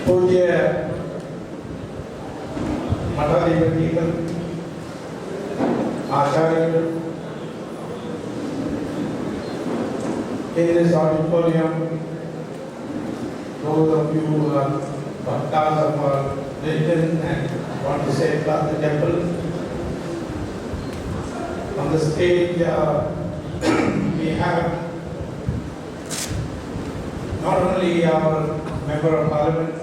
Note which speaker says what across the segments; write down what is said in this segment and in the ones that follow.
Speaker 1: पूज्य मठाधिपतिகள் आचार्यர்கள் in this auditorium, those of you who are bhaktas of our religion and want to safeguard the temple. On the stage, we have not only our Member of Parliament,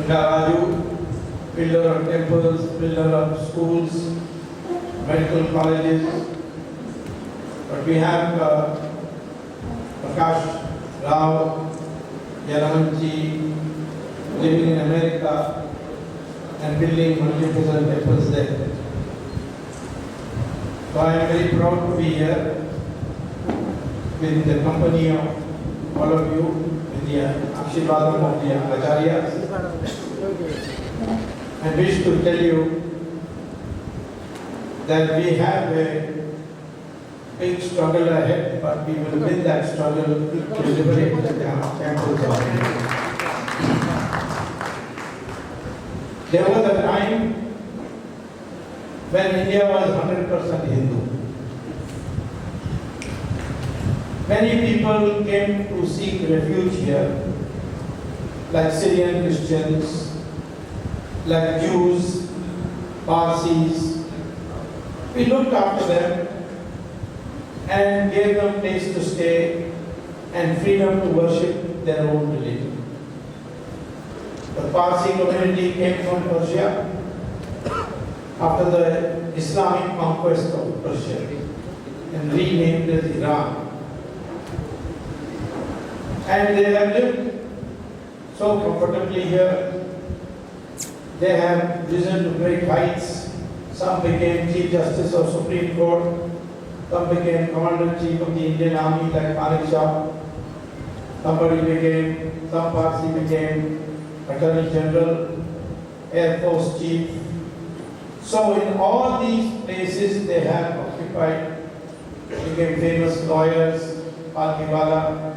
Speaker 1: Raju, pillar of temples, pillar of schools, medical colleges, but we have Prakash Rao, Yalamanchi, living in America and building multiple temples there. So I am very proud to be here with the company of all of you, with the Akshirvadam of the Acharyas. I wish to tell you that we have a big struggle ahead, but we will win that struggle to liberate the temples of India. There was a time when India was 100% Hindu. Many people came to seek refuge here, like Syrian Christians, like Jews, Parsis. We looked after them and gave them place to stay and freedom to worship their own religion. The Parsi community came from Persia after the Islamic conquest of Persia and renamed as Iran. And they have lived so comfortably here. They have risen to great heights. Some became Chief Justice of Supreme Court. Some became Commander-in-Chief of the Indian Army like Malik Shah. Some Parsi became Attorney General, Air Force Chief. So in all these places they have occupied, became famous lawyers, Palniwala,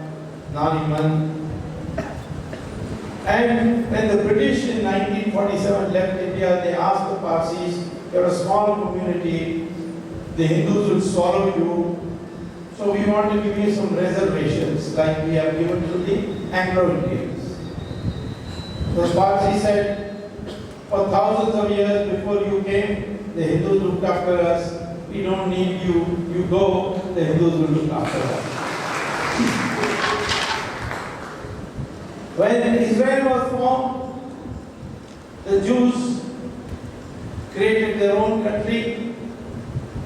Speaker 1: Nariman. And when the British in 1947 left India, they asked the Parsis, you're a small community, the Hindus will swallow you, so we want to give you some reservations like we have given to the Anglo-Indians. The Parsi said, for thousands of years before you came, the Hindus looked after us, we don't need you, you go, the Hindus will look after us. When Israel was formed, the Jews created their own country,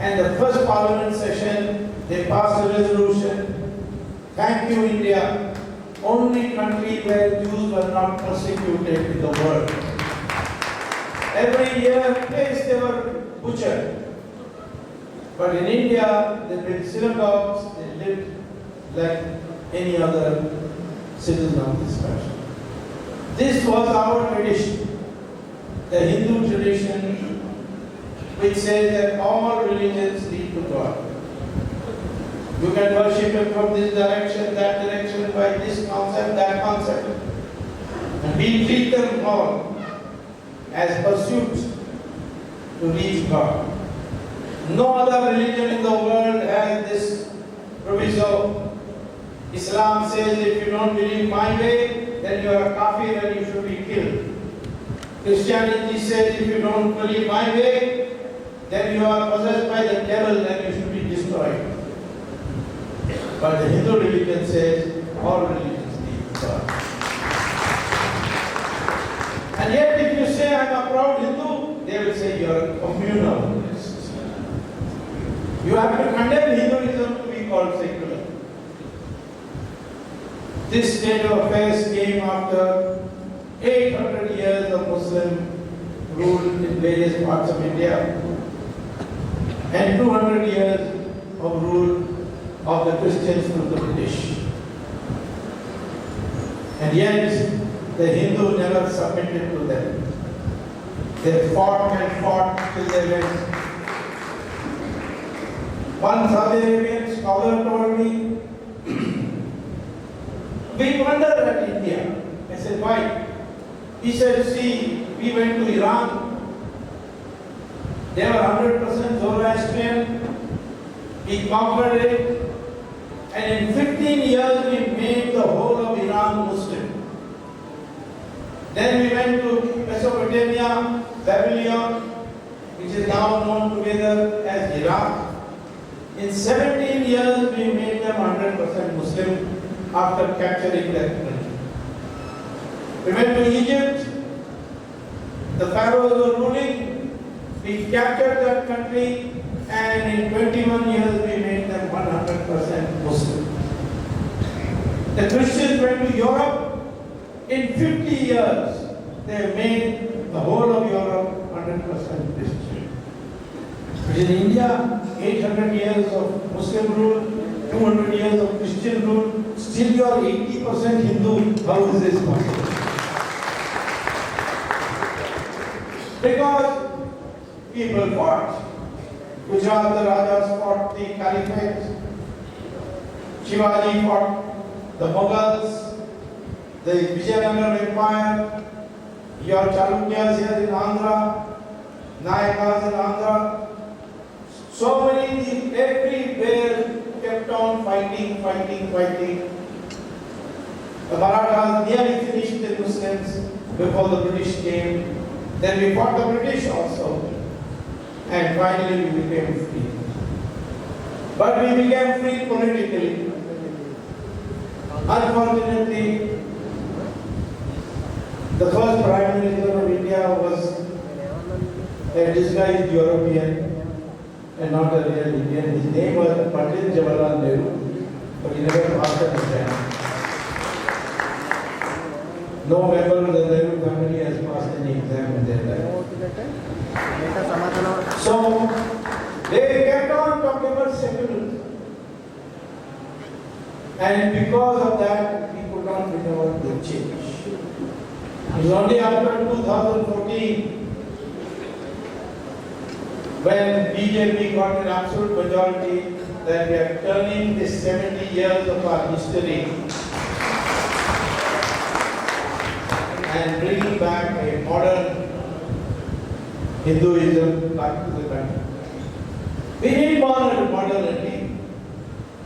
Speaker 1: and the first parliament session, they passed a resolution, thank you India, only country where Jews were not persecuted in the world. Every year, place they were butchered. But in India, they built synagogues, they lived like any other citizen of this country. This was our tradition, the Hindu tradition, which says that all religions lead to God. You can worship Him from this direction, that direction, by this concept, that concept. And we treat them all as pursuits to reach God. No other religion in the world has this proviso. Islam says if you don't believe my way, then you are a kafir and you should be killed. Christianity says if you don't believe my way, then you are possessed by the devil and you should be destroyed. But the Hindu religion says all religions need God. And yet if you say I am a proud Hindu, they will say you are a communalist. You have to condemn Hinduism to be called secular. This state of affairs came after 800 years of Muslim rule in various parts of India and 200 years of rule of the Christians through the British. And yet, the Hindu never submitted to them. They fought and fought till they went. One Saudi Arabian scholar told me, we wonder at India. said, why? He said, see, we went to Iran. They were 100% Zoroastrian. We conquered it. And in 15 years, we made the whole of Iran Muslim. Then we went to Mesopotamia, Babylon, which is now known together as Iraq. In 17 years, we made them 100% Muslim after capturing that country. We went to Egypt. The pharaohs were ruling. We captured that country, and in 21 years, we made them 100% Muslim. The Christians went to Europe. In 50 years, they made the whole of Europe 100% Christian. In India, 800 years of Muslim rule, 200 years of Christian rule, still you are 80% Hindu. How is this possible? Because people fought. Gujarat, the Rajas fought the Caliphate. Shivaji fought the Mughals. The Vijayanagara Empire, your Chalukyas here in Andhra, Nayakas in Andhra, so many, everywhere kept on fighting. The Marathas nearly finished the Muslims before the British came. Then we fought the British also. And finally we became free. But we became free politically. Unfortunately, the first Prime Minister of India was a disguised European and not a real Indian. His name was Pandit Jawaharlal Nehru, but he never passed an exam. No member of the Nehru family has passed any exam in their life. So, they kept on talking about secularism. And because of that, we could not bring about the change. It was only after 2014 when BJP got an absolute majority that we are turning the 70 years of our history and bringing back a modern Hinduism back to the country. We need modernity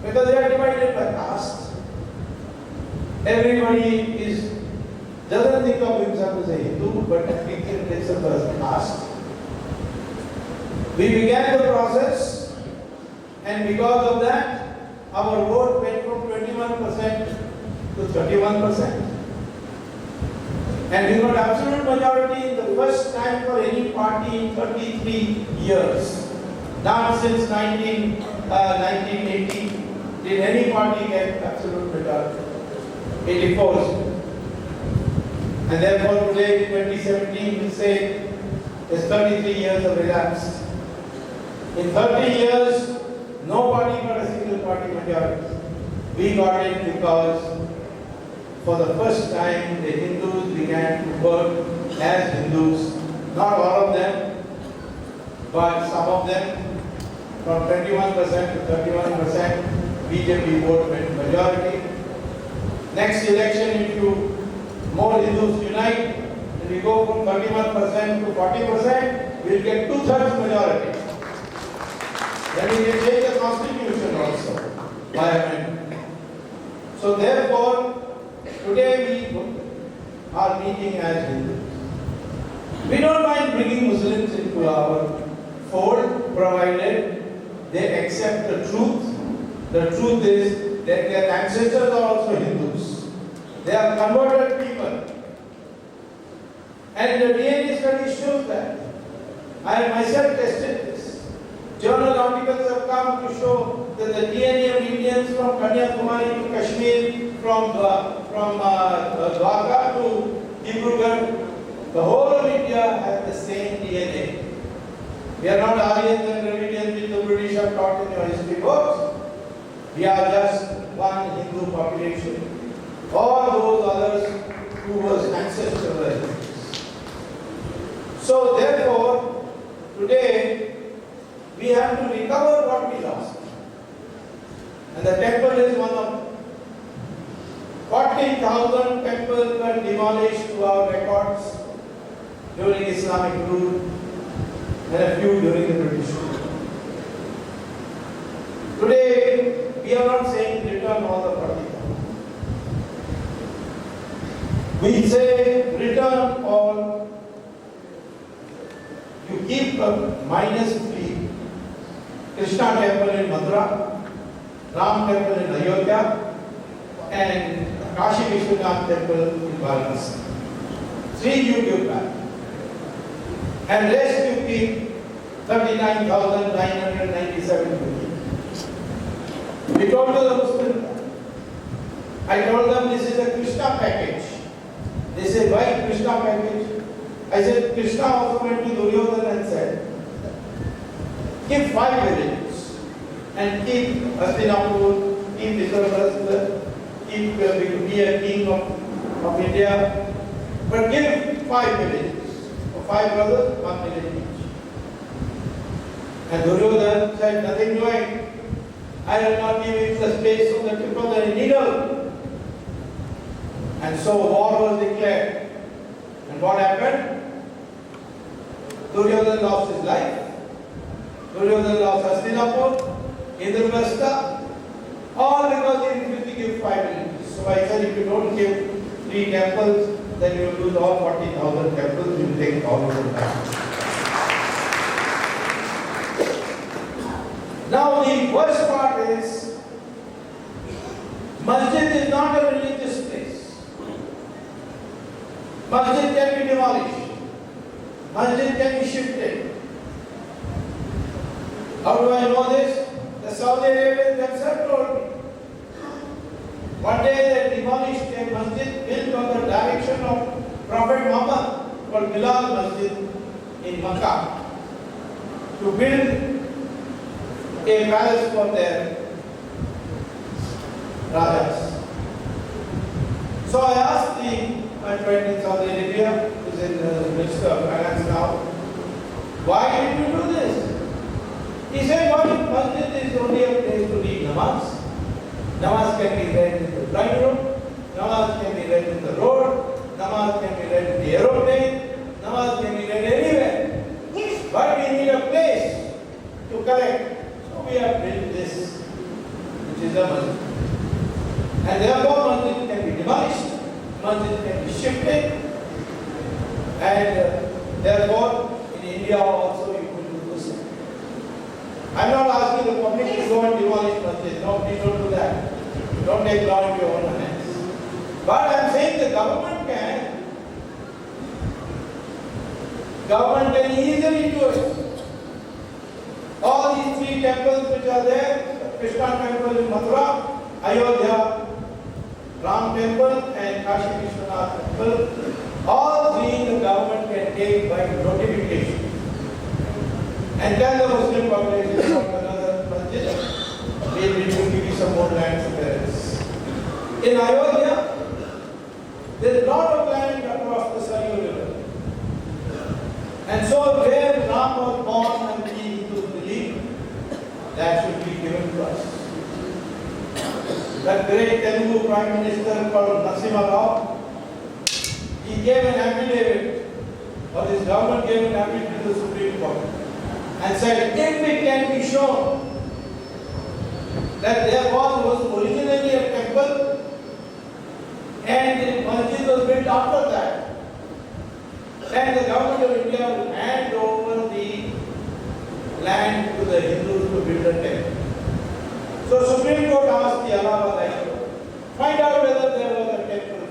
Speaker 1: because they are divided by caste. Everybody doesn't think of himself as a Hindu, but thinks of himself as caste. We began the process, and because of that, our vote went from 21% to 31%. And we got absolute majority the first time for any party in 33 years. Not since 1980 did any party get absolute majority. 84. And therefore today, 2017, we say there's 33 years of elapsed. In 30 years, no party got a single party majority. We got it because for the first time the Hindus began to work as Hindus. Not all of them, but some of them. From 21% to 31%, BJP vote went majority. Next election, if more Hindus unite, and we go from 31% to 40%, we'll get 2/3 majority. Then we can change the constitution also by amendment. So therefore, today we are meeting as Hindus. We don't mind bringing Muslims into our fold, provided they accept the truth. The truth is that their ancestors are also Hindus. They are converted people. And the DNA study shows that. I have myself tested this. Journal articles have come to show that the DNA of Indians from Kanyakumari to Kashmir, from Dwaraka to Dibrugarh, the whole of India has the same DNA. We are not Aryans and Dravidians which the British have taught in your history books. We are just one Hindu population. All those others who was ancestral relatives. So therefore, today we have to recover what we lost. And the temple is one of them. 40,000 temples were demolished to our records during Islamic rule and a few during the British rule. Today, we are not saying return all the 40,000. We say return all, you keep minus 3, Krishna temple in Mathura, Ram temple in Ayodhya, and Kashi Vishwanath temple in Varanasi. 3 you give back. And rest you keep 39,997 rupees. We told the Muslim, I told them this is a Krishna package. They said, why Krishna package? I said, Krishna also went to Duryodhana and said, keep 5 villages and keep Hastinapur, keep Dharmic, keep be a king of India, but give 5 villages. For 5 brothers, 1 village each. And Duryodhana said, nothing doing. I will not give him the space on the tip of the needle. And so war was declared. And what happened? Duryodhana lost his life. Duryodhana lost Hastinapur, Indraprastha, all because he refused to give 5 villages. So I said, if you don't give 3 temples, then you will lose all 40,000 temples, you will take all of them back. Now the worst part is, masjid is not a religious place. Masjid can be demolished. Masjid can be shifted. How do I know this? The Saudi Arabians themselves told me. One day they demolished a masjid built on the direction of Prophet Muhammad called Bilal Masjid in Makkah to build a palace for their rajas. So I asked my friend in Saudi Arabia, who is in the Minister of Finance now, why did you do this? He said, well, masjid is only a place to read namaz. Namaz can be read in the drawing room, namaz can be read in the road, namaz can be read in the aeroplane, namaz can be read anywhere. But we need a place to collect. So we have built this, which is a masjid. And therefore masjid can be demolished, masjid can be shifted, and therefore in India also you could do the same. I am not asking the public to go and demolish masjid. No, please don't do that. Don't take law into your own hands. But I am saying the government can. Government can easily do it. All these 3 temples which are there, Krishna temple in Mathura, Ayodhya, Ram temple and Kashi Vishwanath temple, all 3 the government can take by notification. And tell the Muslim population about another masjid, we will give you some more land somewhere. In Ayodhya, there is a lot of land across the Saryu River. And so where Ram was born and the Hindus believe, that should be given to us. That great Telugu Prime Minister called Narasimha Rao, he gave an affidavit, or his government gave an affidavit to the Supreme Court, and said, if it can be shown that there was originally a temple and the masjid was built after that, then the government of India will hand over the land to the Hindus to build a temple. So Supreme Court asked the Allahabad High Court, find out whether there was a temple.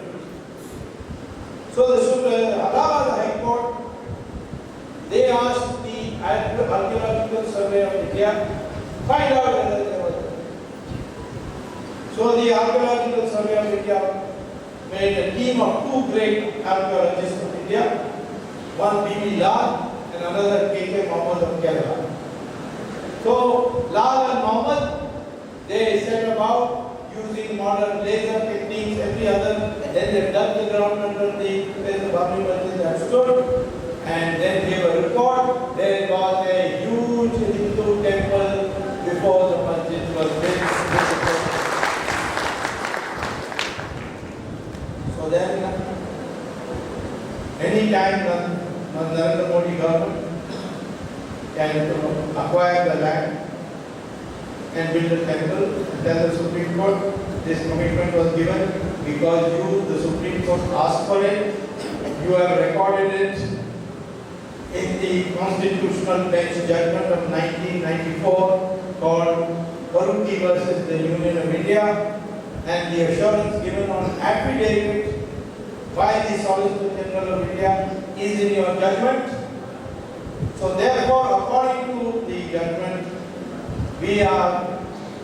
Speaker 1: So the Allahabad High Court, they asked the Archaeological Survey of India, find out whether there was a temple. So the Archaeological Survey of India made a team of 2 great archaeologists of India, one B.B. Lal and another K.K. Mohammed of Kerala. So Lal and Mohammed, they set about using modern laser techniques, every other, then they dug the ground under where the Babri Masjid had stood, and then gave a report. There was a huge Hindu temple before the masjid was built. Anytime the Narendra Modi government can acquire the land and build a temple, and tell the Supreme Court this commitment was given because you, the Supreme Court, asked for it. You have recorded it in the Constitutional Bench judgment of 1994 called Paruki versus the Union of India, and the assurance given on affidavit by the Solicitor General of India is in your judgment. So therefore, according to the judgment, we are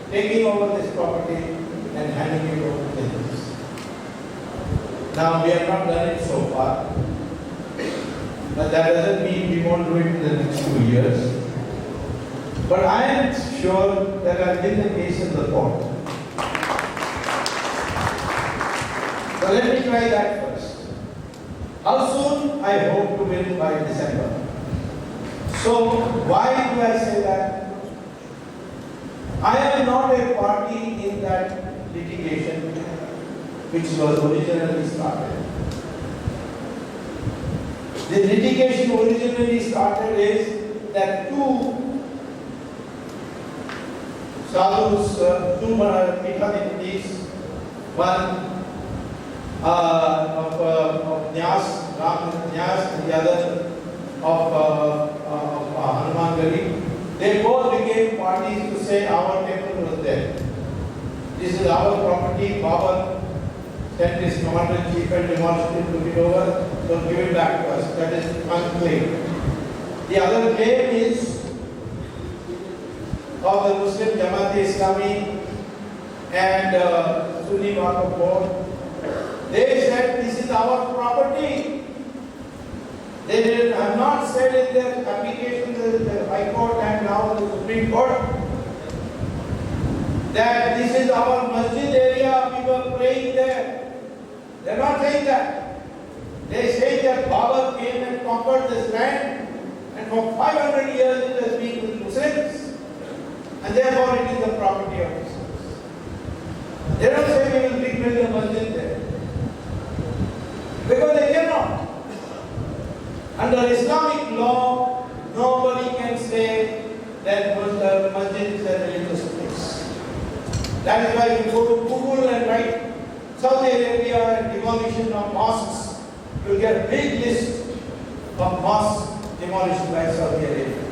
Speaker 1: taking over this property and handing it over to business. Now, we have not done it so far, but that doesn't mean we won't do it in the next 2 years. But I am sure that I'll win the case in the court. So let me try that first. How soon? I hope to win by December. So why do I say that? I am not a party in that litigation which was originally started. The litigation originally started is that two sadhus, two Pithadiptis, one of Nyas, Ram Nyas, and the other of Hanuman Gali. They both became parties to say our temple was there. This is our property. Baba sent his commander-in-chief and demolished it, took it over, so give it back to us. That is one claim. The other claim is of the Muslim Jamaat-e-Islami and Sunni Waqf Board. They said this is our property. They have not said in their application to the High Court and now the Supreme Court that this is our masjid area, we were praying there. They are not saying that. They say that Babur came and conquered this land, and for 500 years it has been with Muslims, and therefore it is the property of Muslims. They don't say we will rebuild a masjid there, because they cannot. Under Islamic law, nobody can say that the masjid is a religious place. That is why you go to Google and write Saudi Arabia and demolition of mosques, you will get a big list of mosques demolished by Saudi Arabia.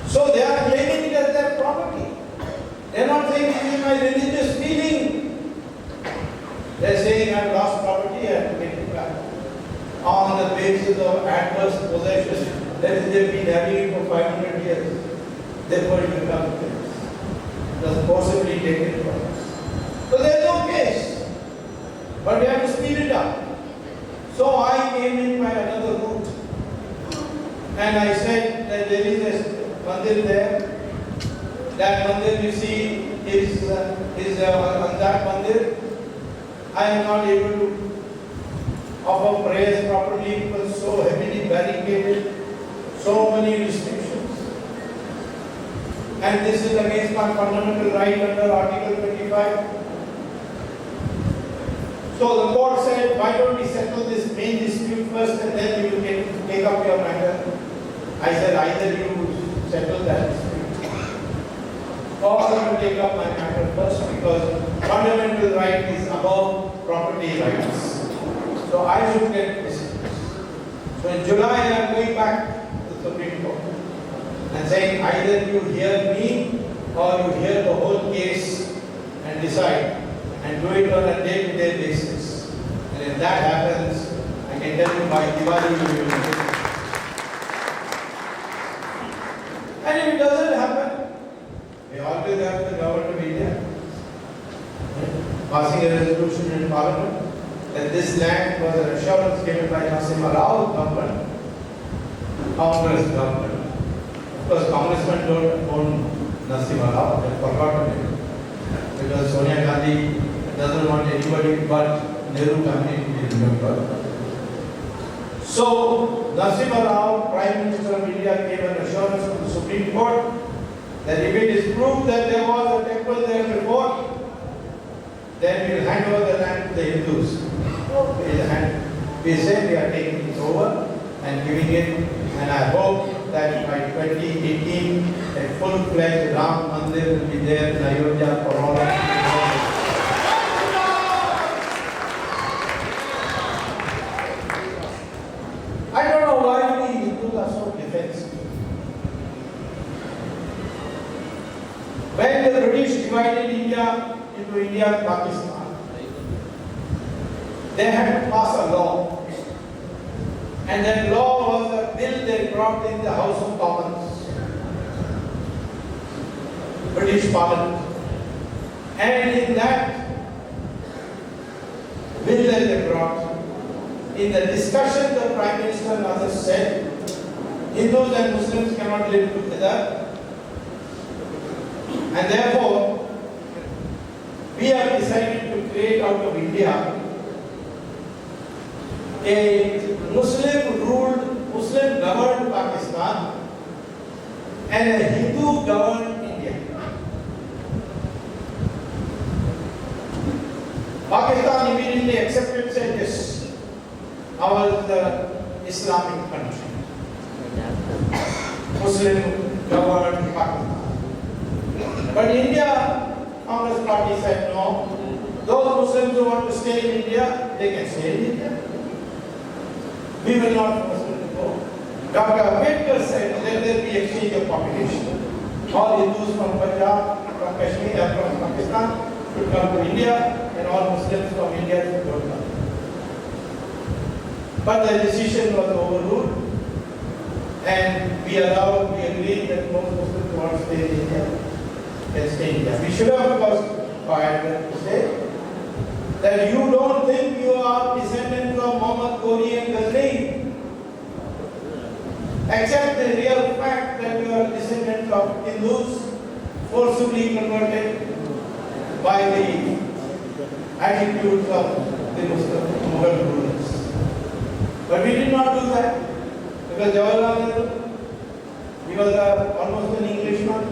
Speaker 1: So they are claiming it as their property. They are not saying this is my religious feeling. They are saying I have lost property, I have to take it back. On the basis of adverse possession, that is, they have been having it for 500 years. Therefore it becomes theirs. It was forcibly taken from us. So there is no case. But we have to speed it up. So I came in by another route. And I said that there is a mandir there. That mandir you see is on that mandir. I am not able to offer prayers properly because so heavily barricaded, so many restrictions. And this is against my fundamental right under Article 25. So the court said, why don't we settle this main dispute first and then we will take up your matter. I said, either you settle that dispute or I will take up my matter first because fundamental right is above property rights. So I should get dismissed. So in July I am going back to the Supreme Court and saying either you hear me or you hear the whole case and decide and do it on a day-to-day basis. And if that happens, I can tell you by Diwali you will do it. And if it doesn't happen, we always have the government of India passing a resolution in Parliament that this land was an assurance given by Narasimha Rao's government, Congress government. Of course, congressmen don't own Narasimha Rao, they've forgotten it. Because Sonia Gandhi doesn't want anybody but Nehru family to be remembered. So, Narasimha Rao, Prime Minister of India, gave an assurance to the Supreme Court that if it is proved that there was a temple there before, then we will hand over the land to the Hindus. We said we are taking it over and giving it, and I hope that by 2018 a full-fledged Ram Mandir will be there in Ayodhya for all of you. I don't know why the Hindus are so defensive. When the British divided India into India and Pakistan, they had to pass a law. And that law was a bill they brought in the House of Commons, British Parliament. And in that bill that they brought, in the discussion the Prime Minister and others said, Hindus and Muslims cannot live together. And therefore, we have decided to create out of India a Muslim-ruled, Muslim-governed Pakistan and a Hindu-governed India. Pakistan immediately accepted, said yes, ours is the Islamic country, Muslim-governed Pakistan. But India, Congress party said no. Those Muslims who want to stay in India, they can stay in India. We will not force them to go. Dr. Ambedkar said, let there be exchange of population. All Hindus from Punjab, from Kashmir, and from Pakistan should come to India, and all Muslims from India should go to India. But the decision was overruled, and we agreed that most Muslims who want to stay in India can stay in India. We should have, of course, fired to say that you don't think you are descendants of Muhammad, Ghori and Ghazni. Accept the real fact that you are descendants of Hindus forcibly converted by the attitudes of the Muslim Mughal rulers. But we did not do that because Jawaharlal Nehru, he was almost an Englishman,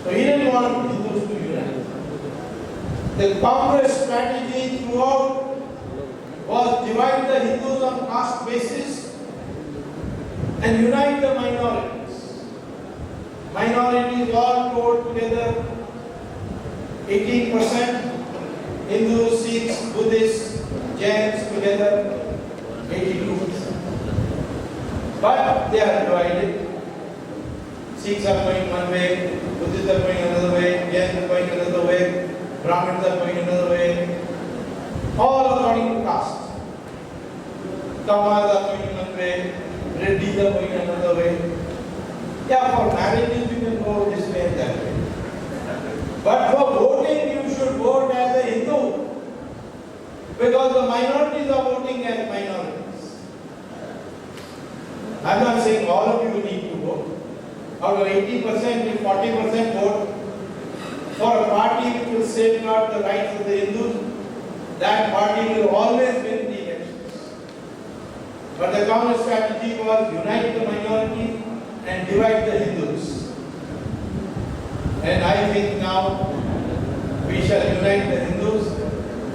Speaker 1: so he didn't want Hindus to unite. The Congress strategy throughout was divide the Hindus on caste basis and unite the minorities. Minorities all put together 18%, Hindus, Sikhs, Buddhists, Jains together 82%. But they are divided. Sikhs are going one way, Buddhists are going another way, Jains are going another way, Brahmins are going another way, all according to caste. Kamas are going one way, Reddis are going another way. Yeah, for marriages you can go this way and that way. But for voting you should vote as a Hindu, because the minorities are voting as minorities. I am not saying all of you need to vote. Out of 80%, if 40% vote for a party which will safeguard the rights of the Hindus, that party will always win the elections. But the Congress strategy was unite the minority and divide the Hindus. And I think now we shall unite the Hindus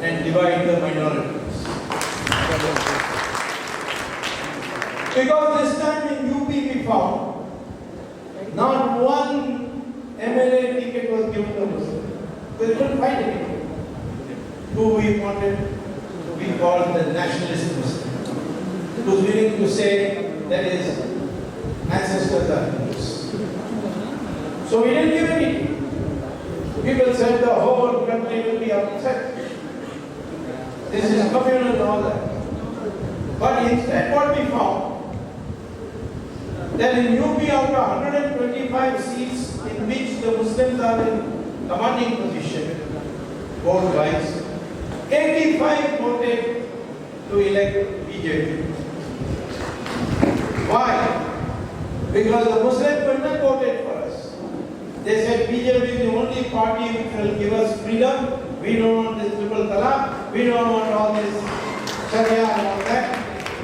Speaker 1: and divide the minorities. Because this time in UP we found not one MLA ticket was given to Muslims. They couldn't find it. Who we wanted to be called the nationalist Muslim, who's willing to say that his ancestors are Hindus. So we didn't give any. People said the whole country will be upset. This is communal and all that. But instead what we found, that in UP out of 125 seats in which the Muslims are in commanding position, vote-wise, 85 voted to elect BJP. Why? Because the Muslims were not voted for us. They said BJP is the only party which will give us freedom. We don't want this triple talaq. We don't want all this Sharia and all that.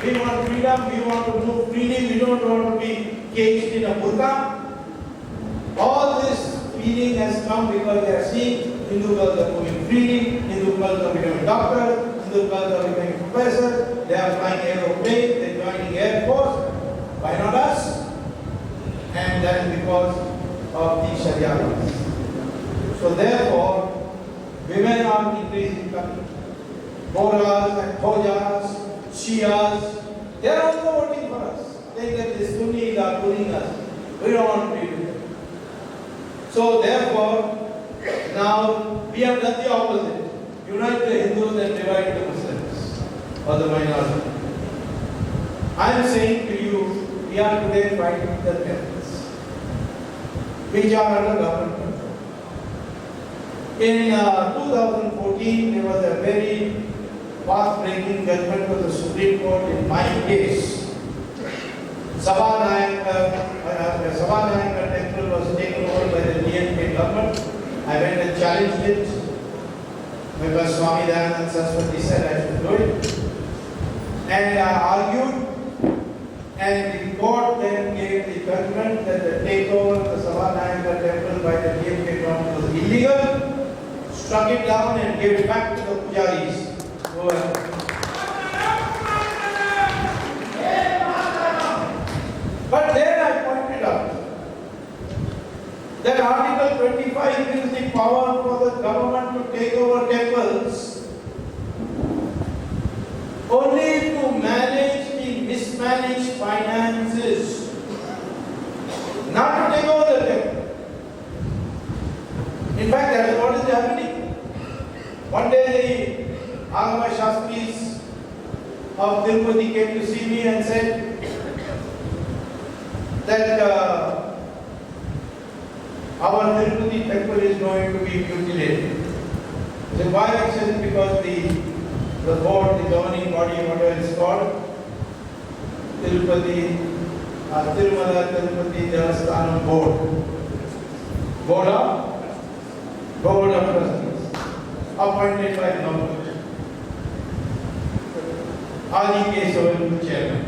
Speaker 1: We want freedom. We want to move freely. We don't want to be caged in a burqa. All this feeling has come because they are seeing Hindu girls are moving freely, Hindu girls are becoming doctors, Hindu girls are becoming professors, they are flying aeroplanes, they are joining air force. Why not us? And that is because of the Sharia laws. So therefore, women are increasing coming. Boras and Khojas, Shias, they are also voting for us. Saying that the Sunnis are bullying us. We don't want to be with them. So therefore, now we have done the opposite. Unite the Hindus and divide the Muslims or the minority. I am saying to you, we are today fighting the temples, which are under government control. In 2014, there was a very path-breaking judgment of the Supreme Court in my case. Subrahmanian temple was taken over by the DMK government. I went and challenged it because Swami Dayananda Saraswati said I should do it. And I argued, and the court then gave the judgment that the takeover of the Subrahmanian temple by the DMK government was illegal, struck it down and gave it back to the pujaris. But then I pointed out that Article 25 gives the power for the government to take over temples only to manage the mismanaged finances, not to take over the temple. In fact, that is what is happening. One day the Agama Shastris of Tirupati came to see me and said that our Tirupati temple is going to be mutilated. I said, why? I said, because the board, the governing body, whatever it's called, Tirupati, Tirumala, Tirupati, Devasthanam board of trustees, appointed by the government. Adi Kesavan, chairman,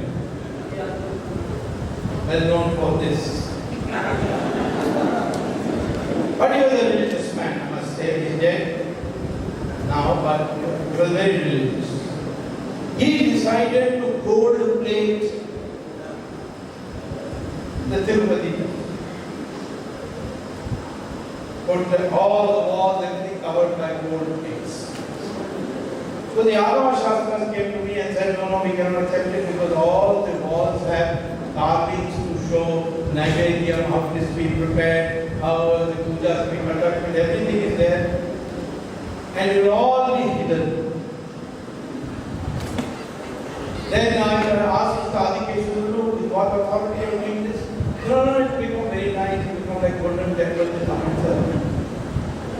Speaker 1: well known for this. But he was a religious man, I must say. He's dead now, but he was very religious. He decided to gold plate the Tirupati. Put all the walls, everything covered by gold plates. So the Agama Shastras came to me and said, no, we cannot accept it because all the walls have carvings to show Nigerian, how this is being prepared, how the pujas being conducted, everything is there. And it will all be hidden. Then I asked the Adikeshwar, with what authority are you doing this? No, it become very nice, it become like golden temple in Amritsar.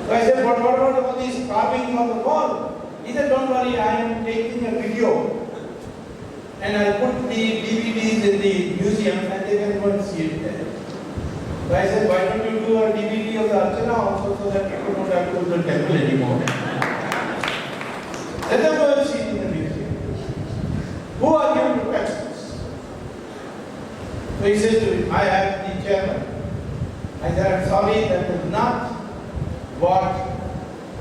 Speaker 1: So I said, but what about all these carvings on the wall? He said, don't worry, I am taking a video and I'll put the DVDs in the museum and they can go and see it there. So I said, why don't you do a DVD of the Archana also so that people don't have to go to the temple anymore? Let them go and see it in the museum. Who are you to catch this? So he says to me, I am the chairman. I said, I'm sorry, that is not what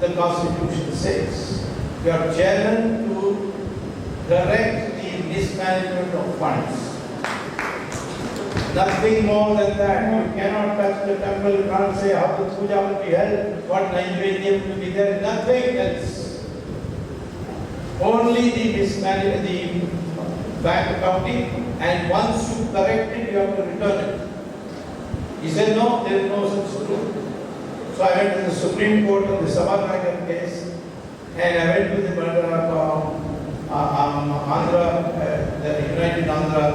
Speaker 1: the Constitution says. You are chairman to direct the mismanagement of funds. Nothing more than that. You cannot touch the temple, you cannot say how the puja will be held, what Nigerian will be there, nothing else. Only the mismanagement, the bank accounting, and once you correct it, you have to return it. He said, no, there is no such rule. So I went to the Supreme Court on the Subrahmanian case, and I went to the Andhra, the United Andhra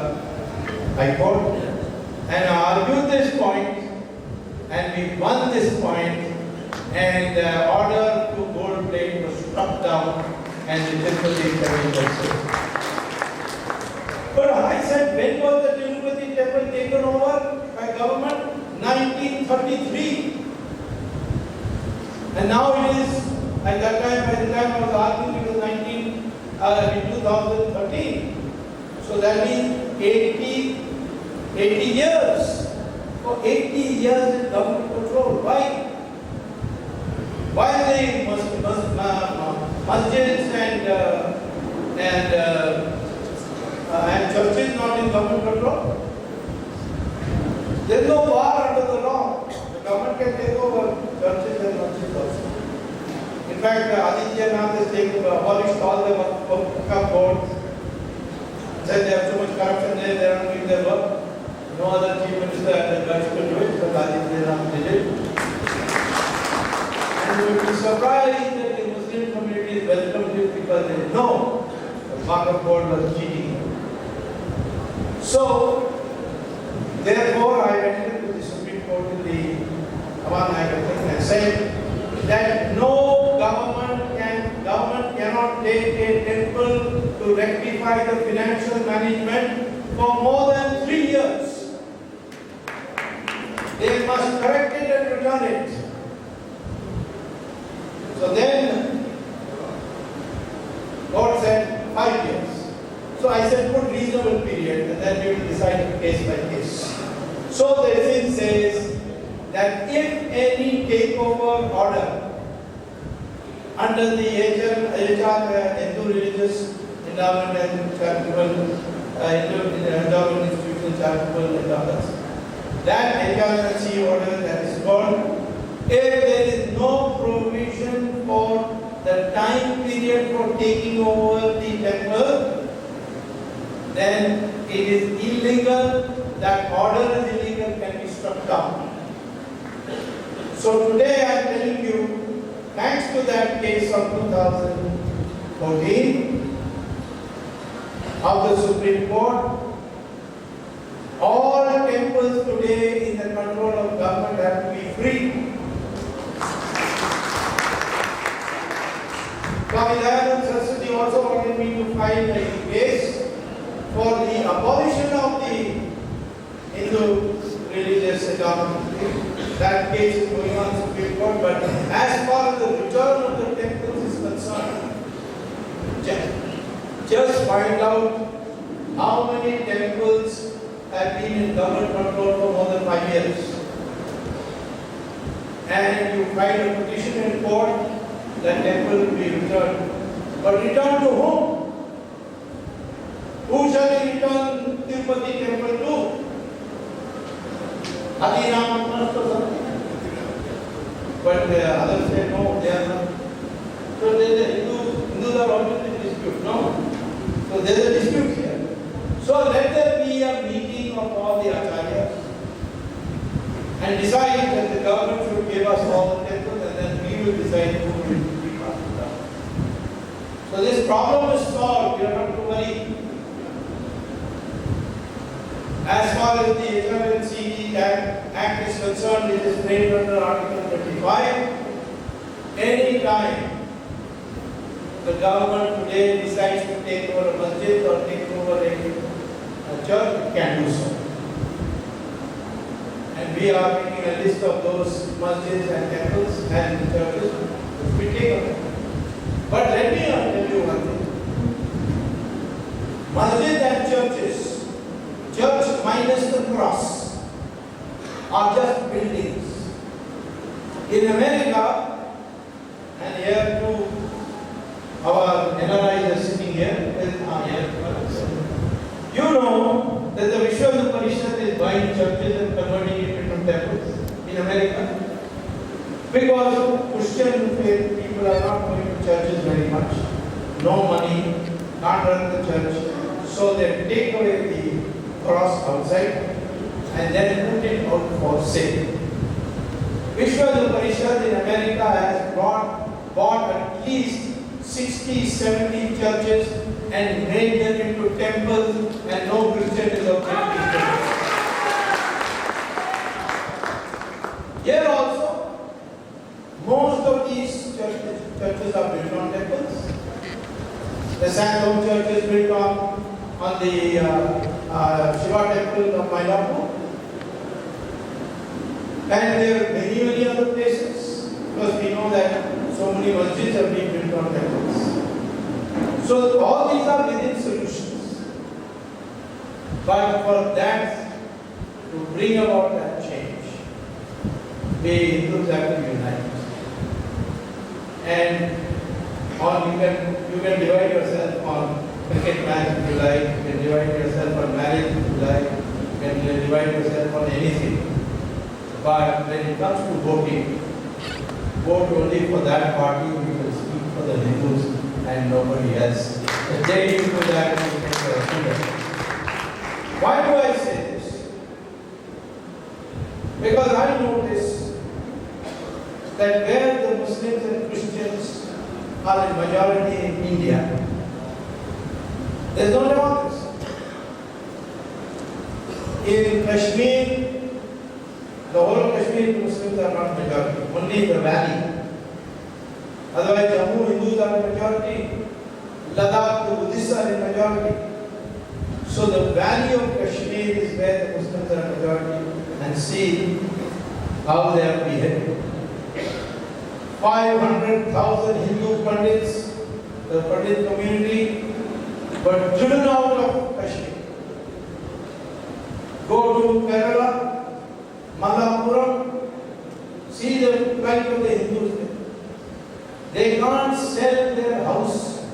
Speaker 1: High Court, and I argued this point, and we won this point, and the order to gold plate was struck down, and the Tirupati temple was saved. But I said, when was the Tirupati temple taken over by government? 1933. And now it is, at that time, by the time I was arguing, it was in 2013. So that means 80 years. For 80 years in government control. Why? Why the masjids and over. There is no bar under the law. The government can take over churches and mosques also. In fact, Aditya Nath has abolished all the work boards. Said they have too much corruption there, they are not doing their work. No other chief minister had the guts to do it, but Aditya Nath did it. And you will be surprised that the Muslim community welcomed it because they know the Waqf board was cheating. So, therefore, I went into the Supreme Court in the Aman and said that no government cannot take a temple to rectify the financial management for more than 3 years. They must correct it and return it. So then, God said 5 years. So I said put reasonable period and then we will decide case by case. So the thing says that if any takeover order under the HR Hindu Religious Endowment and Charitable Endowment Institution Charitable and others, that HRC order that is called, if there is no provision for the time period for taking over the temple, then it is illegal, that order is illegal, can be struck down. So today I am telling you, thanks to that case of 2014 of the Supreme Court, all temples today in the control of government have to be free. Swami Dayananda Saraswati also wanted me to file a case for the abolition of the Hindu religious endowment. That case is going on in the Supreme Court, but as far as the return of the temples is concerned, just find out how many temples have been in government control for more than 5 years. And you file a petition in court, that temple will be returned. But returned to whom? Who shall we return Tirupati temple to? Adinam or something. But the others say no, they are not. So Hindus are always in dispute, no? So there is a dispute here. So let there be a meeting of all the acharyas and decide that the government should give us all the temples and then we will decide who will be passed down. So this problem is solved, you don't have to worry. As far as the HRNC Act is concerned, it is framed under Article 35. Any time the government today decides to take over a masjid or take over a church, it can do so. And we are making a list of those masjids and temples and churches which we take over. But let me tell you one thing. Masjid and churches, church minus the cross, are just buildings. In America, and here too, our NRIs are sitting here, you know that the Vishwa Parishad is buying churches and converting it into temples in America. Because Christian faith people are not going to churches very much. No money, can't run the church. So they take away the cross outside and then put it out for sale. Vishwa Parishad in America has bought at least 60, 70 churches and made them into temples, and no Christian is objecting. Here also, most of these churches are built on temples. The Santom church is built on the Shiva temple of Mylapore. And there are many other places, because we know that so many masjids have been built on temples. So all these are within solutions. But for that, to bring about that change, we Hindus have to unite. And you can divide yourself on cricket match if you like, you can divide yourself on marriage if you like, can divide yourself on anything. But when it comes to voting, vote only for that party who will speak for the Hindus and nobody else. The day you do that, you make a freedom. Why do I say this? Because I notice that where the Muslims and Christians are in majority in India, there is no democracy. In Kashmir, the whole of Kashmir Muslims are not majority, only the valley. Otherwise, Jammu Hindus are in majority, Ladakh the Buddhists are in majority. So the valley of Kashmir is where the Muslims are majority, and see how they are behaving. 500,000 Hindu Pandits, the Pandit community, were driven out of Kashmir. Go to Kerala, Malappuram, see the plight of the Hindus there. They can't sell their house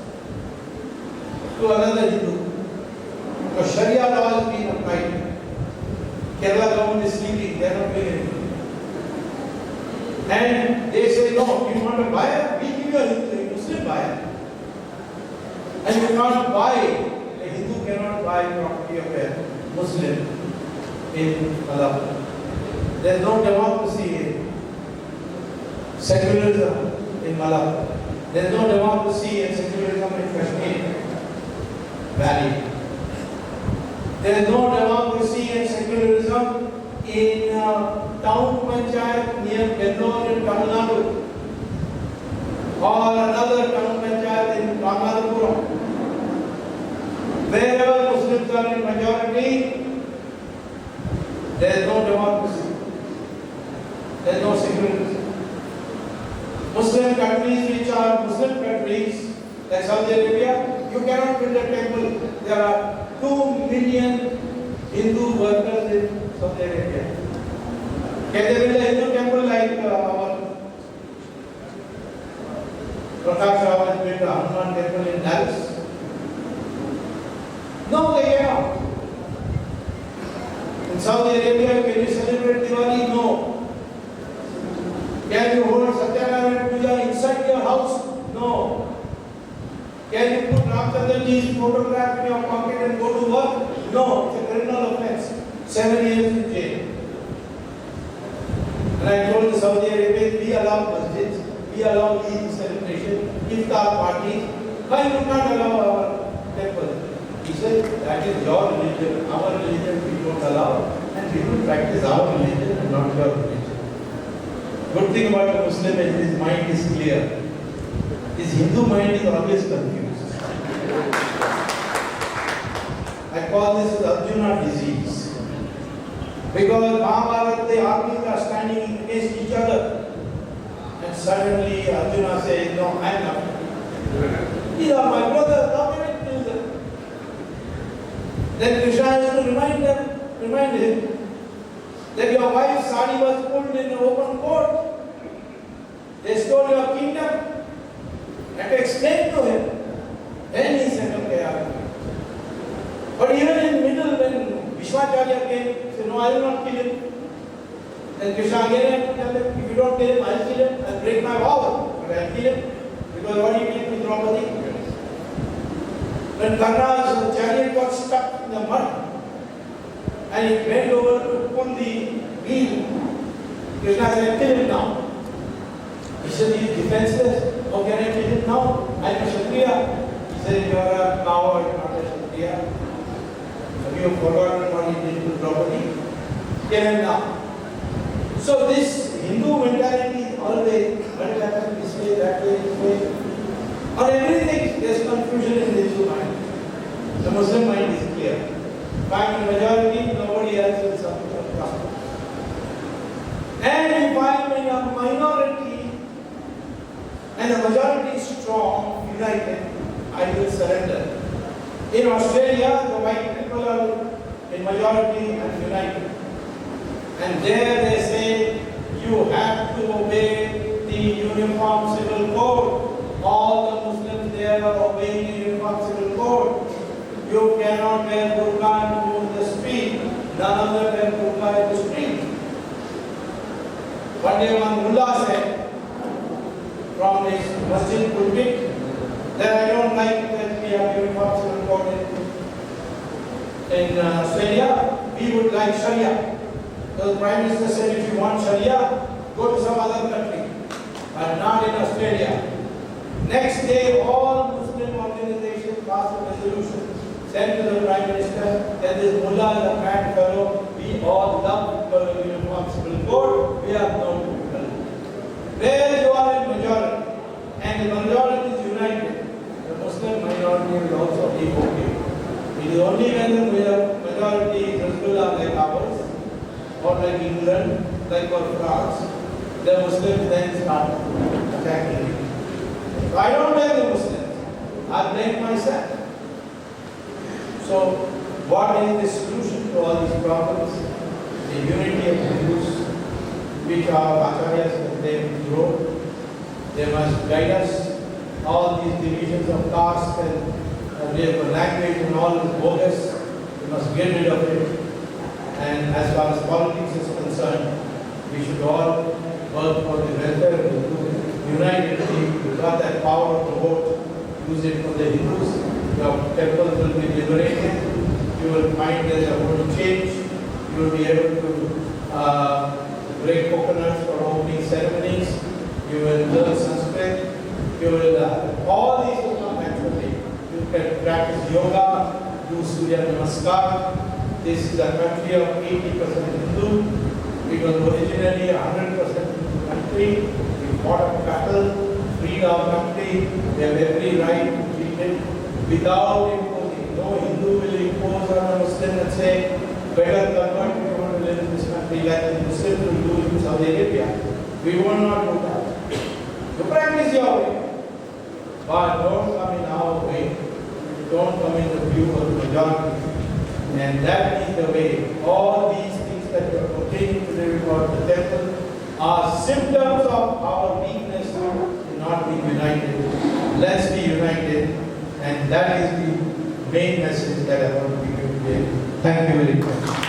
Speaker 1: to another Hindu. Because Sharia law is being applied. Kerala government is sleeping, they are not doing anything. And they say, no, you want a buyer? We give you a Muslim buyer. And you can't buy, a Hindu cannot buy property of a Muslim in Malappuram. There is no democracy in secularism in Malappuram. There is no democracy and secularism in Kashmir Valley. There is no democracy and secularism in town panchayat near Bellore in Tamil Nadu, or another town panchayat in Ramanapuram. Wherever Muslims are in majority, there is no democracy. There is no secularism. Muslim countries which are Muslim countries, like Saudi Arabia, you cannot build a temple. There are 2 million Hindu workers in Saudi Arabia. Can they build a Hindu temple like our Prakash Rao has built a Hanuman temple in Dallas? No, they cannot. In Saudi Arabia, can you celebrate Diwali? No. Can you hold Satyanarayana Puja inside your house? No. Can you put Ramchandraji's photograph in your pocket and go to work? No, it's a criminal offense. 7 years in jail. And I told the Saudi Arabians, we allow masjids, we allow Eid celebration, iftar parties. Why you not allow our temple? He said, that is your religion. Our religion we don't allow, and we will practice our religion and not your religion. Good thing about a Muslim is his mind is clear. His Hindu mind is always confused. I call this Arjuna disease. Because Mahabharata, the armies are standing against each other. And suddenly Arjuna says, no, I am not. These are my brothers, how can I kill them? Then Krishna has to remind him that your wife's sari was pulled in an open court. They stole your kingdom. You have to explain to him. Then he said, okay, but even in the middle, when Vishwacharya came, he said, no, I will not kill him. Then Krishna again had to tell him, if you don't kill him, I will kill him. I will break my vow, but I will kill him. Because what he did to Draupadi? When Karna's chariot got stuck in the mud, and he bent over to pull the wheel, Krishna said, kill him now. He said, he is defenseless. How can I kill him now? I am a Kshatriya. He said, you are a coward, not a Kshatriya. Have you forgotten what he did to Draupadi? Kill him now. So this Hindu mentality is always, what will happen this way, that way, this way. On everything, there is confusion in the Hindu mind. The Muslim mind is clear. Back in the majority, nobody else will suffer. And if I am in a minority and the majority is strong, united, I will surrender. In Australia, the white people are in majority and united. And there they say, you have to obey the Uniform Civil Code. All the Muslims there are obeying the Uniform Civil Code. You cannot wear burqa and go in the street. none of them were put by the street. One day one mullah said from his masjid pulpit that I don't like that we have uniforms recorded in Australia. We would like Sharia. The Prime Minister said if you want Sharia, go to some other country, but not in Australia. Next day, all Muslim organizations passed a resolution sent to the Prime Minister that this mullah is a bad fellow. We all love uniforms will go. We are no people. Where you are in majority, and the majority is united, the Muslim minority will also be okay. It is only when the majority is Hezbollah like ours, or like England, like or France, the Muslims then start attacking it. So I don't blame the Muslims, I blame myself. So, what is the solution to all these problems? The unity of Hindus, which our acharyas they wrote. They must guide us. All these divisions of caste and their language and all is bogus. We must get rid of it. And as far as politics is concerned, we should all work for the welfare of the Hindus. Unitedly, we got that power to vote, use it for the Hindus. Your temples will be liberated. You will find there's a whole change. You will be able to break coconuts for opening ceremonies. You will learn Sanskrit. You will all these will come naturally. You can practice yoga, do Surya Namaskar. This is a country of 80% Hindu. It was originally 100% Hindu country. We fought a battle, freed our country. We have every right to treat it without imposing. No Hindu will impose on a Muslim and say, better convert if you want to live in this country like the Muslims will do in Saudi Arabia. We will not do that. You practice your way, but don't come in our way. Don't come in the view of the majority. And that is the way. All these things that you are complaining today about the temple are symptoms of our weakness in not being united. Let's be united, and that is the main message that I want to give you today. Thank you very much.